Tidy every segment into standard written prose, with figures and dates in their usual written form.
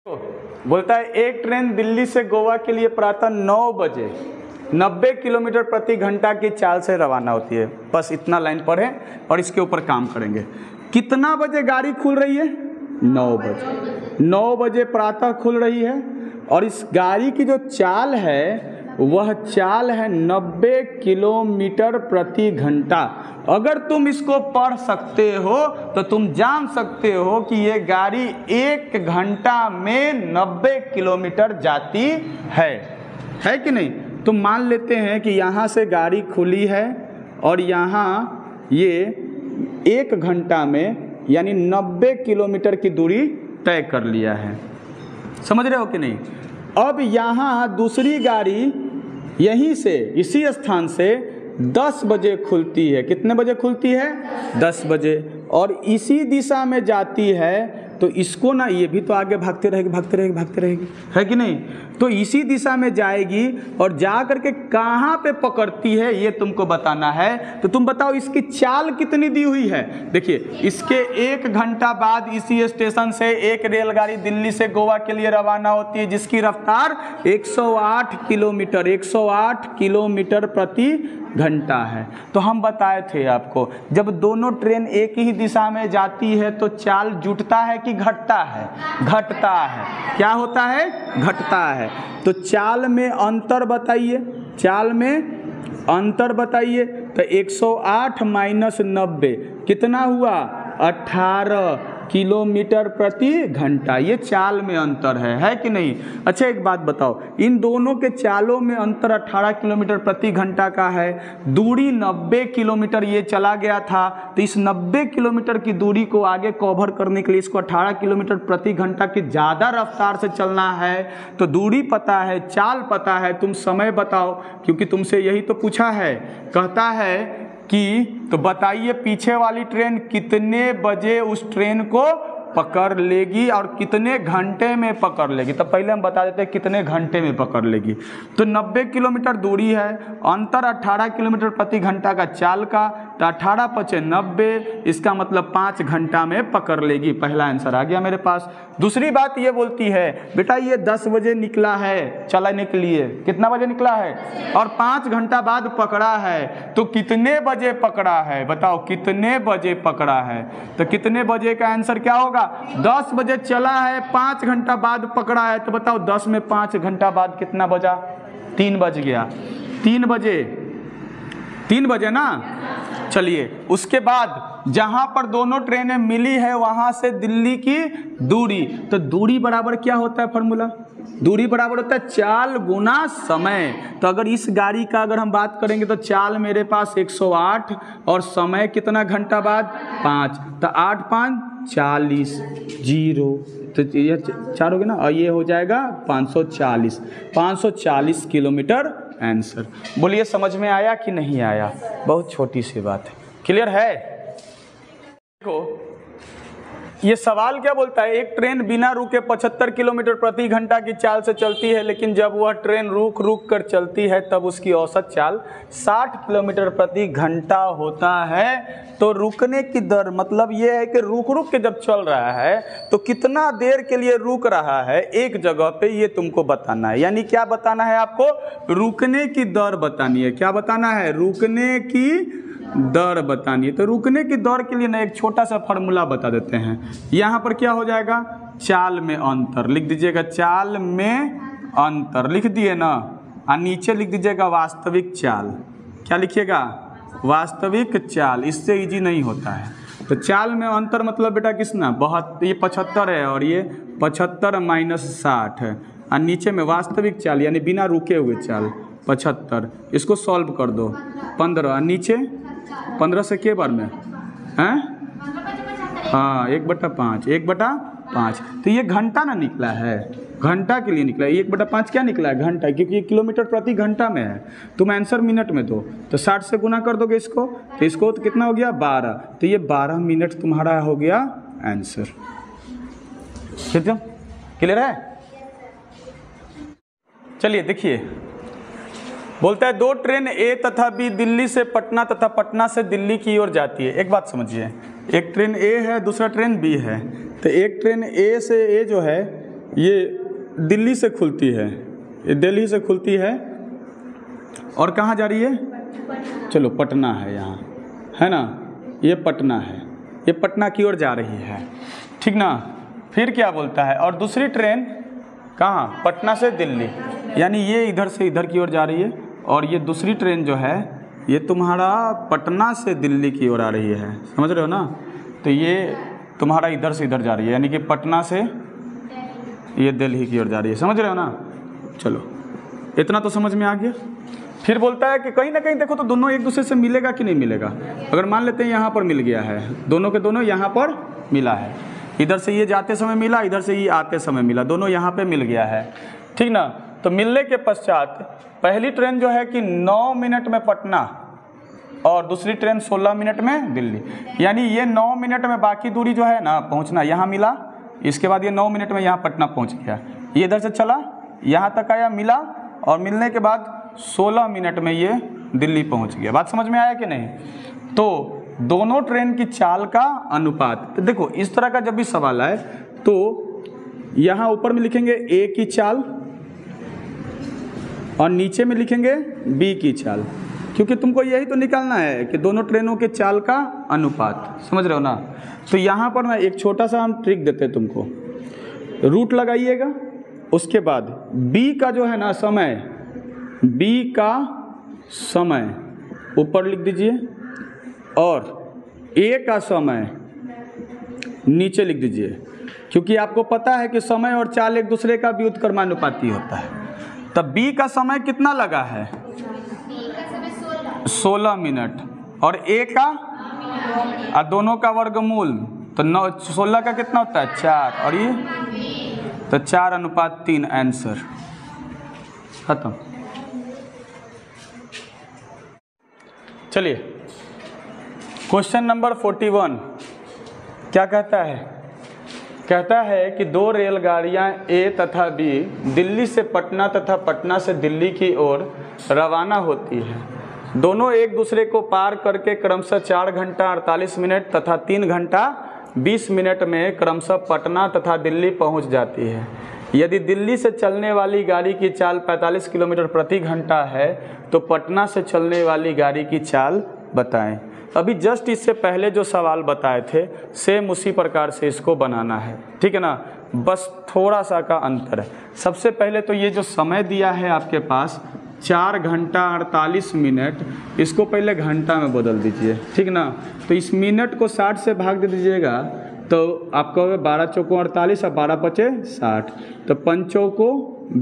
बोलता है एक ट्रेन दिल्ली से गोवा के लिए प्रातः 9 बजे 90 किलोमीटर प्रति घंटा की चाल से रवाना होती है। बस इतना लाइन पढ़ें और इसके ऊपर काम करेंगे। कितना बजे गाड़ी खुल रही है? 9 बजे। 9 बजे प्रातः खुल रही है और इस गाड़ी की जो चाल है वह चाल है 90 किलोमीटर प्रति घंटा। अगर तुम इसको पढ़ सकते हो तो तुम जान सकते हो कि ये गाड़ी 1 घंटा में 90 किलोमीटर जाती है कि नहीं। तो मान लेते हैं कि यहाँ से गाड़ी खुली है और यहाँ ये 1 घंटा में यानी 90 किलोमीटर की दूरी तय कर लिया है। समझ रहे हो कि नहीं। अब यहाँ दूसरी गाड़ी यहीं से इसी स्थान से 10 बजे खुलती है। कितने बजे खुलती है? 10 बजे। और इसी दिशा में जाती है तो इसको ना ये भी तो आगे भागते रहेगी है कि नहीं। तो इसी दिशा में जाएगी और जा करके कहाँ पे पकड़ती है ये तुमको बताना है। तो तुम बताओ इसकी चाल कितनी दी हुई है। देखिए इसके 1 घंटा बाद इसी स्टेशन से एक रेलगाड़ी दिल्ली से गोवा के लिए रवाना होती है जिसकी रफ्तार 108 किलोमीटर प्रति घंटा है। तो हम बताए थे आपको जब दोनों ट्रेन एक ही दिशा में जाती है तो चाल जुटता है कि घटता है? घटता है। क्या होता है? घटता है। तो चाल में अंतर बताइए, चाल में अंतर बताइए। तो 108 माइनस 90 कितना हुआ? 18 किलोमीटर प्रति घंटा। ये चाल में अंतर है कि नहीं। अच्छा एक बात बताओ, इन दोनों के चालों में अंतर 18 किलोमीटर प्रति घंटा का है। दूरी 90 किलोमीटर ये चला गया था तो इस 90 किलोमीटर की दूरी को आगे कवर करने के लिए इसको 18 किलोमीटर प्रति घंटा की ज़्यादा रफ्तार से चलना है। तो दूरी पता है, चाल पता है, तुम समय बताओ क्योंकि तुमसे यही तो पूछा है। कहता है कि तो बताइए पीछे वाली ट्रेन कितने बजे उस ट्रेन को पकड़ लेगी और कितने घंटे में पकड़ लेगी। तो पहले हम बता देते हैं कितने घंटे में पकड़ लेगी। तो 90 किलोमीटर दूरी है, अंतर 18 किलोमीटर प्रति घंटा का चाल का, तो 18 पचे 90, इसका मतलब 5 घंटा में पकड़ लेगी। पहला आंसर आ गया मेरे पास। दूसरी बात ये बोलती है बेटा ये 10 बजे निकला है चलाने के लिए, कितना बजे निकला है और 5 घंटा बाद पकड़ा है। तो कितने बजे पकड़ा है बताओ, कितने बजे पकड़ा है। तो कितने बजे का आंसर क्या होगा? 10 बजे चला है, 5 घंटा बाद पकड़ा है। तो बताओ 10 में 5 घंटा बाद कितना बजा? 3 बज गया। 3 बजे ना। चलिए उसके बाद जहां पर दोनों ट्रेनें मिली है वहां से दिल्ली की दूरी, तो दूरी बराबर क्या होता है फॉर्मूला? दूरी बराबर होता है चाल गुना समय। तो अगर इस गाड़ी का अगर हम बात करेंगे तो चाल मेरे पास 108 और समय कितना घंटा बाद? 5। तो 8 5 40 0, तो ये 4 हो गया ना और ये हो जाएगा 540 किलोमीटर आंसर। बोलिए समझ में आया कि नहीं आया? बहुत छोटी सी बात है। क्लियर है? देखो ये सवाल क्या बोलता है, एक ट्रेन बिना रुके 75 किलोमीटर प्रति घंटा की चाल से चलती है लेकिन जब वह ट्रेन रुक कर चलती है तब उसकी औसत चाल 60 किलोमीटर प्रति घंटा होता है। तो रुकने की दर मतलब ये है कि रुक के जब चल रहा है तो कितना देर के लिए रुक रहा है एक जगह पे, ये तुमको बताना है। यानी क्या बताना है आपको? रुकने की दर बतानी है। क्या बताना है? रुकने की दर बतानी है। तो रुकने की दर के लिए ना एक छोटा सा फॉर्मूला बता देते हैं। यहाँ पर क्या हो जाएगा? चाल में अंतर लिख दीजिएगा, चाल में अंतर लिख दिए ना, और नीचे लिख दीजिएगा वास्तविक चाल। क्या लिखिएगा? वास्तविक चाल। इससे इजी नहीं होता है। तो चाल में अंतर मतलब बेटा कितना? ये 75 है और ये 75 माइनस 60 है, और नीचे में वास्तविक चाल यानी बिना रुके हुए चाल 75। इसको सॉल्व कर दो 15, नीचे 15 से के बार में हैं? हाँ 1/5 1/5। तो ये घंटा ना निकला है, घंटा के लिए निकला है। 1/5 क्या निकला है? घंटा, क्योंकि ये किलोमीटर प्रति घंटा में है। तुम आंसर मिनट में दो तो 60 से गुना कर दोगे इसको, तो इसको तो कितना हो गया? 12। तो ये 12 मिनट तुम्हारा हो गया आंसर। क्लियर है? चलिए देखिए बोलता है 2 ट्रेन ए तथा बी दिल्ली से पटना तथा पटना से दिल्ली की ओर जाती है। एक बात समझिए, एक ट्रेन ए है दूसरा ट्रेन बी है। तो एक ट्रेन ए से ए जो है ये दिल्ली से खुलती है, ये दिल्ली से खुलती है और कहाँ जा रही है? चलो पटना है यहाँ, है ना, ये पटना है, ये पटना की ओर जा रही है, ठीक ना। फिर क्या बोलता है, और दूसरी ट्रेन कहाँ? पटना से दिल्ली, यानी ये इधर से इधर की ओर जा रही है, और ये दूसरी ट्रेन जो है ये तुम्हारा पटना से दिल्ली की ओर आ रही है, समझ रहे हो ना। तो ये तुम्हारा इधर से इधर जा रही है, यानी कि पटना से ये दिल्ली की ओर जा रही है, समझ रहे हो ना। चलो इतना तो समझ में आ गया। फिर बोलता है कि कहीं ना कहीं देखो तो दोनों एक दूसरे से मिलेगा कि नहीं मिलेगा। अगर मान लेते हैं यहाँ पर मिल गया है, दोनों के दोनों यहाँ पर मिला है, इधर से ये जाते समय मिला, इधर से ये आते समय मिला, दोनों यहाँ पे मिल गया है, ठीक ना। तो मिलने के पश्चात पहली ट्रेन जो है कि 9 मिनट में पटना और दूसरी ट्रेन 16 मिनट में दिल्ली, यानी ये 9 मिनट में बाकी दूरी जो है ना पहुँचना, यहाँ मिला, इसके बाद ये 9 मिनट में यहाँ पटना पहुँच गया, ये इधर से चला यहाँ तक आया, मिला, और मिलने के बाद 16 मिनट में ये दिल्ली पहुँच गया। बात समझ में आया कि नहीं। तो दोनों ट्रेन की चाल का अनुपात, तो देखो इस तरह का जब भी सवाल आए तो यहाँ ऊपर में लिखेंगे ए की चाल और नीचे में लिखेंगे बी की चाल, क्योंकि तुमको यही तो निकालना है कि दोनों ट्रेनों के चाल का अनुपात, समझ रहे हो ना। तो यहाँ पर मैं एक छोटा सा हम ट्रिक देते हैं तुमको, रूट लगाइएगा, उसके बाद बी का जो है ना समय, बी का समय ऊपर लिख दीजिए और ए का समय नीचे लिख दीजिए, क्योंकि आपको पता है कि समय और चाल एक दूसरे का व्युत्क्रमानुपाती होता है। तब बी का समय कितना लगा है? 16 मिनट, और ए का और दोनों का वर्गमूल, तो 16 का कितना होता है? 4, और ये तो 4:3 आंसर खत्म। चलिए क्वेश्चन नंबर 41 क्या कहता है? कहता है कि दो रेलगाड़ियां ए तथा बी दिल्ली से पटना तथा पटना से दिल्ली की ओर रवाना होती है। दोनों एक दूसरे को पार करके क्रमशः 4 घंटा 48 मिनट तथा 3 घंटा 20 मिनट में क्रमशः पटना तथा दिल्ली पहुंच जाती है। यदि दिल्ली से चलने वाली गाड़ी की चाल 45 किलोमीटर प्रति घंटा है तो पटना से चलने वाली गाड़ी की चाल बताएं। अभी जस्ट इससे पहले जो सवाल बताए थे सेम उसी प्रकार से इसको बनाना है, ठीक है ना, बस थोड़ा सा का अंतर है। सबसे पहले तो ये जो समय दिया है आपके पास 4 घंटा 48 मिनट, इसको पहले घंटा में बदल दीजिए, ठीक ना। तो इस मिनट को 60 से भाग दे दीजिएगा तो आपका 12 चौको 48 और 12 पचे 60, तो 5 चौको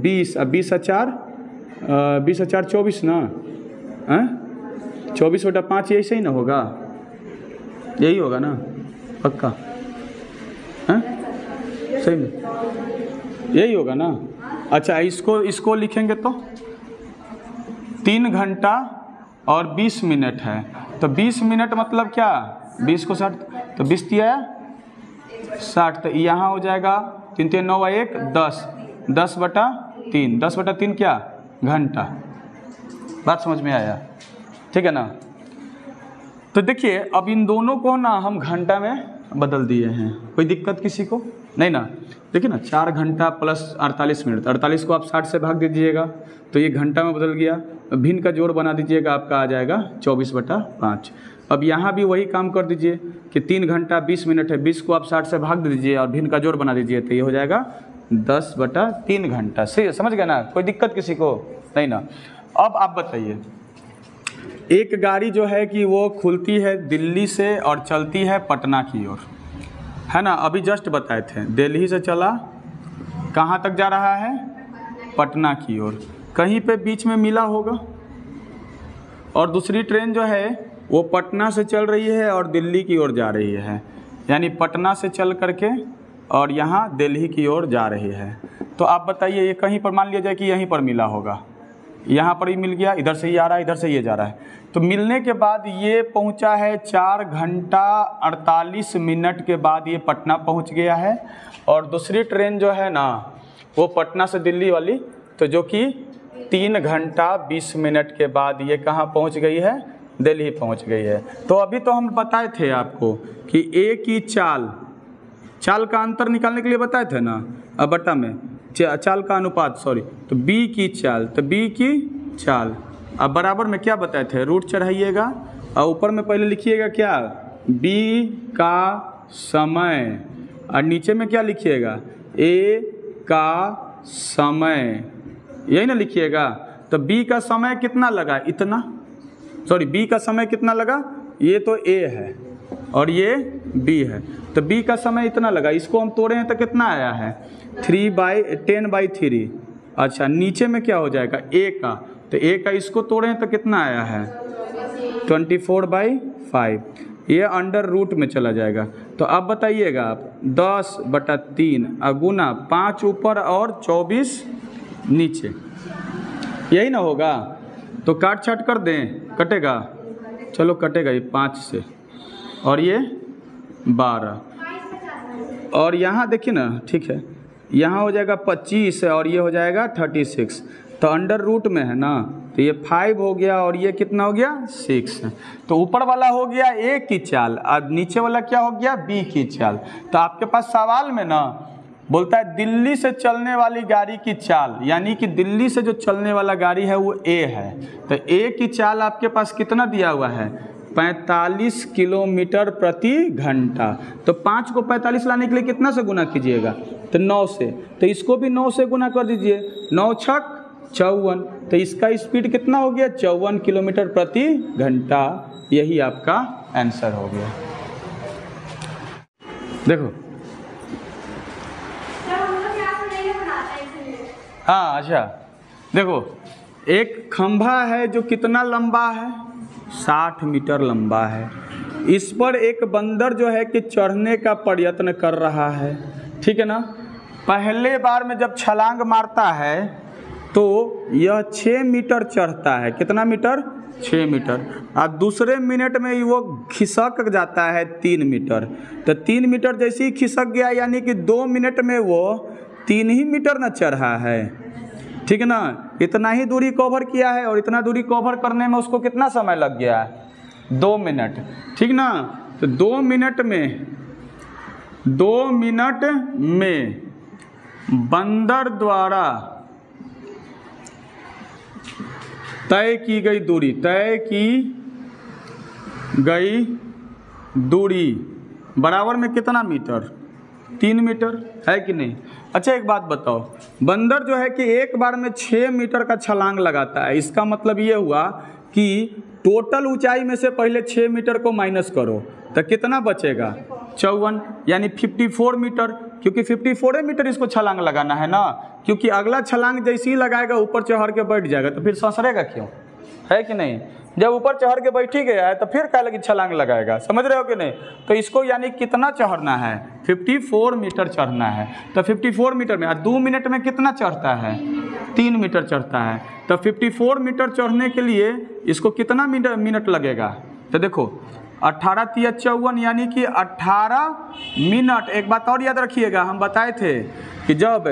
20 और 20 4 24 ना, 24/5 यही सही ना होगा, यही होगा ना पक्का, सही में यही होगा ना। अच्छा इसको लिखेंगे तो 3 घंटा और 20 मिनट है, तो 20 मिनट मतलब क्या, 20 को 60, तो 20 दिया 60, तो यहाँ हो जाएगा 3 3 9 1 10, 10/3, 10/3 क्या घंटा। बात समझ में आया, ठीक है ना। तो देखिए अब इन दोनों को ना हम घंटा में बदल दिए हैं, कोई दिक्कत किसी को नहीं ना। देखिए ना 4 घंटा प्लस 48 मिनट, 48 को आप 60 से भाग दीजिएगा तो ये घंटा में बदल गया, भिन्न का जोड़ बना दीजिएगा, आपका आ जाएगा 24/5। अब यहाँ भी वही काम कर दीजिए कि 3 घंटा 20 मिनट है, 20 को आप 60 से भाग दीजिए और भिन्न का जोड़ बना दीजिए, तो ये हो जाएगा 10/3 घंटा। सही समझ गए ना, कोई दिक्कत किसी को नहीं ना। अब आप बताइए, एक गाड़ी जो है कि वो खुलती है दिल्ली से और चलती है पटना की ओर, है ना। अभी जस्ट बताए थे दिल्ली से चला कहाँ तक जा रहा है, पटना की ओर, कहीं पे बीच में मिला होगा। और दूसरी ट्रेन जो है वो पटना से चल रही है और दिल्ली की ओर जा रही है, यानी पटना से चल करके और यहाँ दिल्ली की ओर जा रही है। तो आप बताइए ये कहीं पर मान लिया जाए कि यहीं पर मिला होगा, यहाँ पर ही मिल गया, इधर से ही आ रहा है, इधर से ये जा रहा है। तो मिलने के बाद ये पहुँचा है 4 घंटा 48 मिनट के बाद ये पटना पहुँच गया है। और दूसरी ट्रेन जो है ना वो पटना से दिल्ली वाली, तो जो कि 3 घंटा 20 मिनट के बाद ये कहाँ पहुँच गई है, दिल्ली पहुँच गई है। तो अभी तो हम बताए थे आपको कि ए की चाल का अंतर निकालने के लिए बताए थे ना, अब बटा में चाल का अनुपात, सॉरी, तो बी की चाल, तो बी की चाल। अब बराबर में क्या बताए थे, रूट चढ़ाइएगा और ऊपर में पहले लिखिएगा क्या, बी का समय, और नीचे में क्या लिखिएगा, ए का समय, यही ना लिखिएगा। तो बी का समय कितना लगा, इतना, सॉरी बी का समय कितना लगा, ये तो ए है और ये बी है, तो बी का समय इतना लगा। इसको हम तोड़े हैं तो कितना आया है, 10/3। अच्छा, नीचे में क्या हो जाएगा, ए का, तो ए का इसको तोड़े हैं तो कितना आया है, 24/5। ये अंडर रूट में चला जाएगा। तो अब बताइएगा आप, 10/3 गुना 5 ऊपर और 24 नीचे, यही ना होगा। तो काट छाट कर दें, कटेगा, चलो कटेगा ये 5 से, और ये 12, और यहाँ देखिए ना, ठीक है, यहाँ हो जाएगा 25 और ये हो जाएगा 36। तो अंडर रूट में है ना, तो ये 5 हो गया और ये कितना हो गया, 6। तो ऊपर वाला हो गया ए की चाल और नीचे वाला क्या हो गया, बी की चाल। तो आपके पास सवाल में ना बोलता है दिल्ली से चलने वाली गाड़ी की चाल, यानी कि दिल्ली से जो चलने वाला गाड़ी है वो ए है। तो ए की चाल आपके पास कितना दिया हुआ है, 45 किलोमीटर प्रति घंटा। तो 5 को 45 लाने के लिए कितना से गुना कीजिएगा, तो 9 से। तो इसको भी 9 से गुना कर दीजिए, 9 छक 54। तो इसका स्पीड कितना हो गया, 54 किलोमीटर प्रति घंटा। यही आपका आंसर हो गया। देखो, हाँ अच्छा, देखो एक खंभा है जो कितना लंबा है, 60 मीटर लंबा है। इस पर एक बंदर जो है कि चढ़ने का प्रयत्न कर रहा है, ठीक है ना। पहले बार में जब छलांग मारता है तो यह 6 मीटर चढ़ता है, कितना मीटर, 6 मीटर। और दूसरे मिनट में वो खिसक जाता है 3 मीटर। तो 3 मीटर जैसे ही खिसक गया, यानी कि 2 मिनट में वो 3 ही मीटर न चढ़ा है, ठीक है ना। इतना ही दूरी कवर किया है और इतना दूरी कवर करने में उसको कितना समय लग गया है, 2 मिनट, ठीक ना। तो 2 मिनट में बंदर द्वारा तय की गई दूरी बराबर में कितना मीटर, 3 मीटर, है कि नहीं। अच्छा एक बात बताओ, बंदर जो है कि एक बार में 6 मीटर का छलांग लगाता है, इसका मतलब ये हुआ कि टोटल ऊंचाई में से पहले 6 मीटर को माइनस करो तो कितना बचेगा, 54, यानी 54 मीटर, क्योंकि 54 मीटर इसको छलांग लगाना है ना। क्योंकि अगला छलांग जैसे ही लगाएगा ऊपर चढ़ के बैठ जाएगा, तो फिर ससरेगा क्यों, है कि नहीं। जब ऊपर चढ़ के बैठ ही गया है तो फिर क्या लगी छलांग लगाएगा, समझ रहे हो कि नहीं। तो इसको यानी कितना चढ़ना है, 54 मीटर चढ़ना है। तो 54 मीटर में 2 मिनट में कितना चढ़ता है, 3 मीटर चढ़ता है। तो 54 मीटर चढ़ने के लिए इसको कितना मिनट लगेगा, तो देखो 18 × 54, यानी कि 18 मिनट। एक बात और याद रखिएगा, हम बताए थे कि जब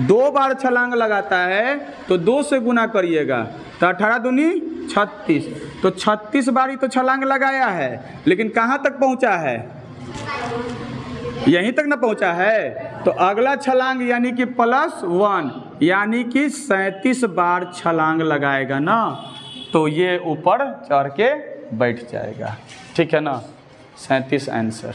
2 बार छलांग लगाता है तो 2 से गुना करिएगा, तो 18 दूनी 36। तो 36 बार ही तो छलांग लगाया है, लेकिन कहाँ तक पहुँचा है, यहीं तक ना पहुँचा है। तो अगला छलांग यानी कि +1, यानी कि 37 बार छलांग लगाएगा ना, तो ये ऊपर चढ़ के बैठ जाएगा, ठीक है ना। 37 आंसर।